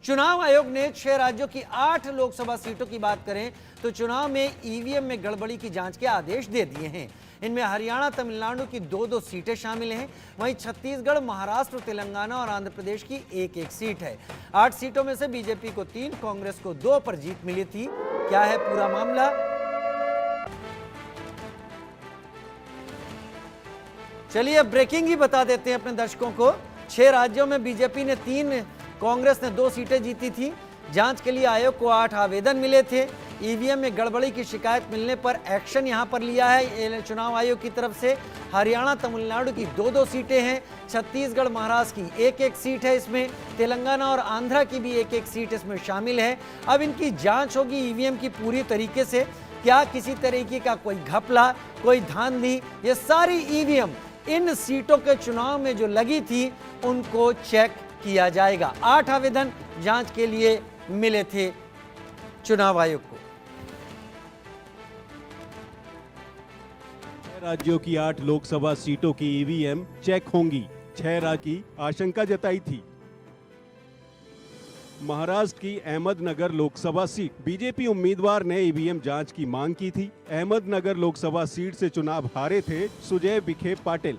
चुनाव आयोग ने 6 राज्यों की 8 लोकसभा सीटों की बात करें तो चुनाव में ईवीएम में गड़बड़ी की जांच के आदेश दे दिए हैं। इनमें हरियाणा, तमिलनाडु की 2-2 सीटें शामिल हैं। वहीं छत्तीसगढ़, महाराष्ट्र, तेलंगाना और आंध्र प्रदेश की 1-1 सीट है। 8 सीटों में से बीजेपी को 3, कांग्रेस को 2 पर जीत मिली थी। क्या है पूरा मामला? चलिए अब ब्रेकिंग ही बता देते हैं अपने दर्शकों को। 6 राज्यों में बीजेपी ने 3, कांग्रेस ने 2 सीटें जीती थी। जांच के लिए आयोग को 8 आवेदन मिले थे। ईवीएम में गड़बड़ी की शिकायत मिलने पर एक्शन यहां पर लिया है चुनाव आयोग की तरफ से। हरियाणा, तमिलनाडु की 2-2 सीटें हैं। छत्तीसगढ़, महाराष्ट्र की 1-1 सीट है इसमें। तेलंगाना और आंध्रा की भी 1-1 सीट इसमें शामिल है। अब इनकी जांच होगी ईवीएम की पूरी तरीके से। क्या किसी तरीके का कोई घपला, कोई धांधली, ये सारी ईवीएम इन सीटों के चुनाव में जो लगी थी उनको चेक किया जाएगा। 8 आवेदन जांच के लिए मिले थे चुनाव आयोग को। राज्यों की 8 लोकसभा सीटों की ईवीएम चेक होंगी। 6 राज्य की आशंका जताई थी। महाराष्ट्र की अहमदनगर लोकसभा सीट, बीजेपी उम्मीदवार ने ईवीएम जांच की मांग की थी। अहमदनगर लोकसभा सीट से चुनाव हारे थे सुजय विखे पाटिल।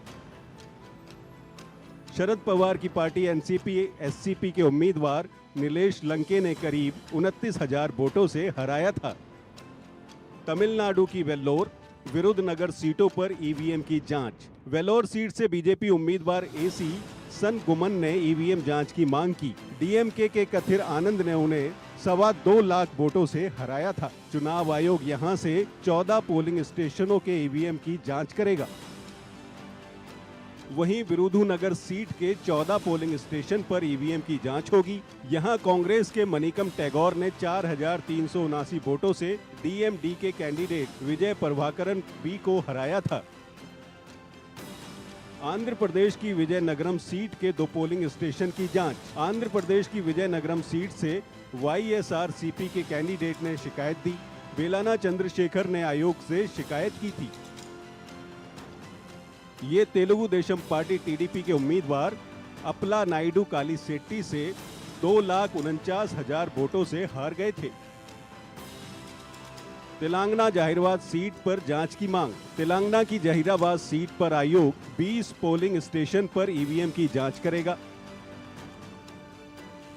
शरद पवार की पार्टी एनसीपी एससीपी के उम्मीदवार नीलेश लंके ने करीब 29,000 वोटों से हराया था। तमिलनाडु की वेल्लोर, विरुधनगर सीटों पर ईवीएम की जांच। वेल्लोर सीट से बीजेपी उम्मीदवार एसी सन गुमन ने ईवीएम जांच की मांग की। डीएमके के कथिर आनंद ने उन्हें 2.25 लाख वोटों से हराया था। चुनाव आयोग यहां से 14 पोलिंग स्टेशनों के ईवीएम की जांच करेगा। वहीं विरुधुनगर सीट के 14 पोलिंग स्टेशन पर ईवीएम की जांच होगी। यहां कांग्रेस के मनिकम टैगोर ने 4,379 वोटों से डीएमडी के कैंडिडेट विजय प्रभाकरन बी को हराया था। आंध्र प्रदेश की विजयनगरम सीट के 2 पोलिंग स्टेशन की जांच। आंध्र प्रदेश की विजयनगरम सीट से वाईएसआरसीपी के कैंडिडेट ने शिकायत दी। बेलाना चंद्रशेखर ने आयोग से शिकायत की थी। ये तेलुगु देशम पार्टी टीडीपी के उम्मीदवार अपला नायडू कालीसेट्टी से 2,49,000 वोटों से हार गए थे। तेलंगाना जहीराबाद सीट पर जांच की मांग। तेलंगाना की जहीराबाद सीट पर आयोग 20 पोलिंग स्टेशन पर ईवीएम की जांच करेगा।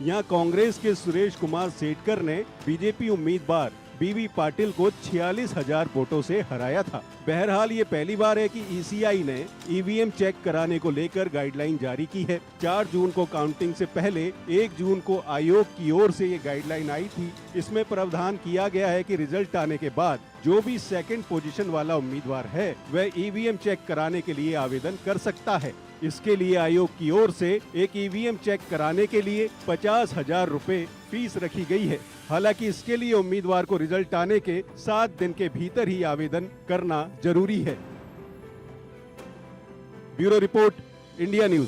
यहां कांग्रेस के सुरेश कुमार सेठकर ने बीजेपी उम्मीदवार बीबी पाटिल को 46,000 वोटों से हराया था। बहरहाल ये पहली बार है कि ईसीआई ने ईवीएम चेक कराने को लेकर गाइडलाइन जारी की है। 4 जून को काउंटिंग से पहले 1 जून को आयोग की ओर से ये गाइडलाइन आई थी। इसमें प्रावधान किया गया है कि रिजल्ट आने के बाद जो भी सेकंड पोजीशन वाला उम्मीदवार है वह ईवीएम चेक कराने के लिए आवेदन कर सकता है। इसके लिए आयोग की ओर से एक ईवीएम चेक कराने के लिए 50,000 रुपए फीस रखी गई है। हालांकि इसके लिए उम्मीदवार को रिजल्ट आने के 7 दिन के भीतर ही आवेदन करना जरूरी है। Bureau report, India news.